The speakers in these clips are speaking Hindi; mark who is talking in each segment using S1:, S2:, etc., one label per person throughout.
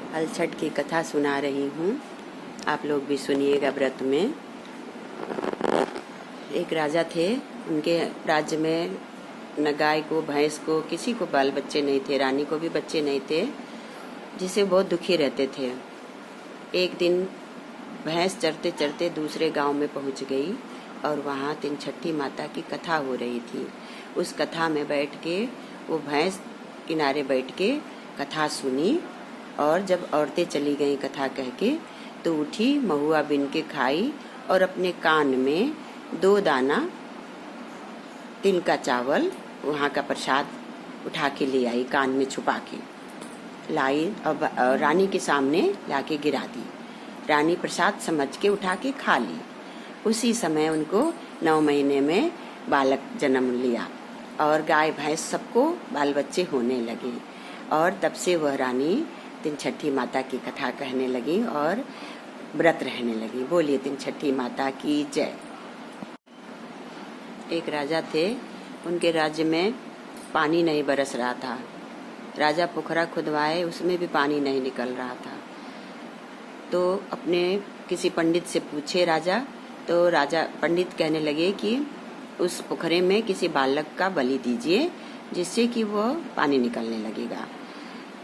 S1: अलछट की कथा सुना रही हूँ। आप लोग भी सुनिएगा। व्रत में एक राजा थे। उनके राज्य में न गाय को, भैंस को, किसी को बाल बच्चे नहीं थे। रानी को भी बच्चे नहीं थे, जिससे बहुत दुखी रहते थे। एक दिन भैंस चरते चरते दूसरे गांव में पहुंच गई और वहाँ तिनछट्ठी माता की कथा हो रही थी। उस कथा में बैठ के वो भैंस किनारे बैठ के कथा सुनी, और जब औरतें चली गईं कथा कह के, तो उठी, महुआ बिन के खाई और अपने कान में 2 दाना तिल का चावल, वहाँ का प्रसाद उठा के ले आई, कान में छुपा के लाई और रानी के सामने लाके गिरा दी। रानी प्रसाद समझ के उठा के खा ली। उसी समय उनको 9 महीने में बालक जन्म लिया और गाय भैंस सबको बाल बच्चे होने लगे। और तब से वह रानी तिनछट्ठी माता की कथा कहने लगी और व्रत रहने लगी। बोलिए तिनछट्ठी माता की जय। एक राजा थे। उनके राज्य में पानी नहीं बरस रहा था। राजा पोखरा खुदवाए, उसमें भी पानी नहीं निकल रहा था। तो अपने किसी पंडित से पूछे राजा, तो राजा पंडित कहने लगे कि उस पोखरे में किसी बालक का बलि दीजिए, जिससे कि वो पानी निकलने लगेगा।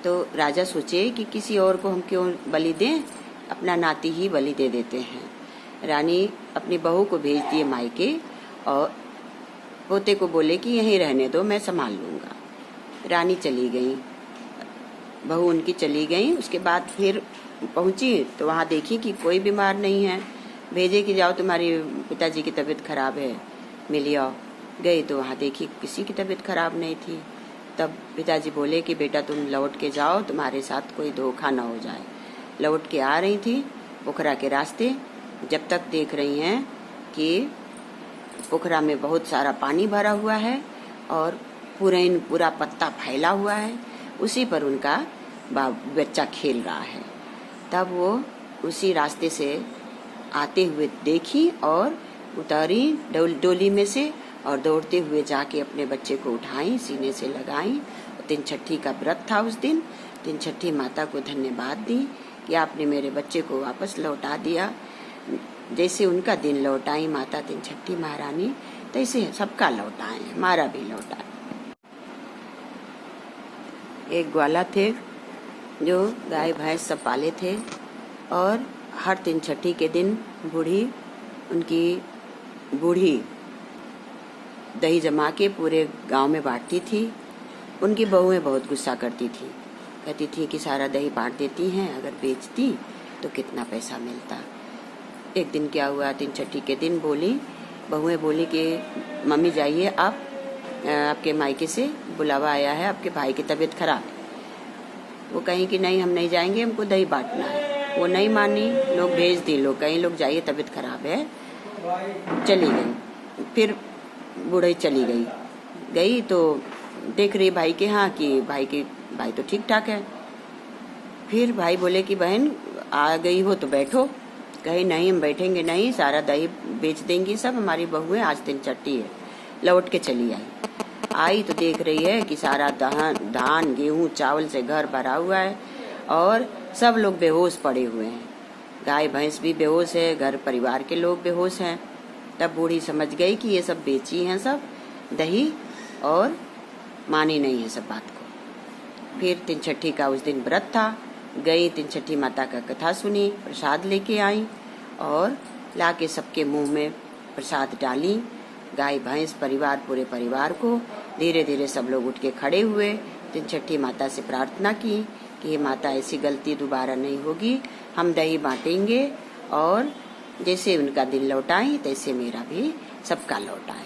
S1: तो राजा सोचे कि किसी और को हम क्यों बलि दें, अपना नाती ही बलि दे देते हैं। रानी अपनी बहू को भेज दिए मायके और पोते को बोले कि यहीं रहने दो, मैं संभाल लूँगा। रानी चली गई, बहू उनकी चली गई। उसके बाद फिर पहुँची तो वहाँ देखी कि कोई बीमार नहीं है। भेजे कि जाओ, तुम्हारी पिताजी की तबीयत खराब है, मिल आओ। गई तो वहाँ देखी किसी की तबीयत खराब नहीं थी। तब पिताजी बोले कि बेटा तुम लौट के जाओ, तुम्हारे साथ कोई धोखा न हो जाए। लौट के आ रही थी पोखरा के रास्ते, जब तक देख रही हैं कि पोखरा में बहुत सारा पानी भरा हुआ है और पूरा पत्ता फैला हुआ है, उसी पर उनका बच्चा खेल रहा है। तब वो उसी रास्ते से आते हुए देखी और उतारी डोली में से और दौड़ते हुए जाके अपने बच्चे को उठाई, सीने से लगाई। तिनछट्ठी का व्रत था उस दिन। तिनछट्ठी माता को धन्यवाद दी कि आपने मेरे बच्चे को वापस लौटा दिया। जैसे उनका दिन लौटाई माता तिनछट्ठी महारानी, तैसे सबका लौटाए, हमारा भी लौटाए। एक ग्वाला थे जो गाय भैंस सब पाले थे, और हर तिनछट्ठी के दिन उनकी बूढ़ी दही जमा के पूरे गांव में बांटती थी। उनकी बहुएं बहुत गुस्सा करती थी, कहती थी कि सारा दही बांट देती हैं, अगर बेचती तो कितना पैसा मिलता। एक दिन क्या हुआ, तिनछट्ठी के दिन बहुएं बोली कि मम्मी जाइए, आप आपके मायके से बुलावा आया है, आपके भाई की तबीयत खराब है। वो कहीं कि नहीं, हम नहीं जाएंगे, हमको दही बांटना है। वो नहीं मानी, लोग भेज दी, लोग कहीं लोग जाइए, तबीयत खराब है। चली गई। फिर बूढ़ी चली गई तो देख रही भाई के यहाँ कि भाई तो ठीक ठाक है। फिर भाई बोले कि बहन आ गई हो तो बैठो। कहे नहीं, हम बैठेंगे नहीं, सारा दही बेच देंगी सब, हमारी बहुएं आज तिनछट्ठी है। लौट के चली आई तो देख रही है कि सारा धान गेहूं चावल से घर भरा हुआ है और सब लोग बेहोश पड़े हुए हैं। गाय भैंस भी बेहोश है, घर परिवार के लोग बेहोश हैं। तब बूढ़ी समझ गई कि ये सब बेची हैं सब दही, और मानी नहीं है सब बात को। फिर तिनछट्ठी का उस दिन व्रत था। गई, तिनछट्ठी माता का कथा सुनी, प्रसाद लेके आई और लाके सबके मुंह में प्रसाद डाली। गाय भैंस परिवार, पूरे परिवार को। धीरे धीरे सब लोग उठ के खड़े हुए, तिनछट्ठी माता से प्रार्थना की कि हे माता, ऐसी गलती दोबारा नहीं होगी, हम दही बांटेंगे और जैसे उनका दिल लौटाएं तैसे मेरा भी सबका लौटाएं।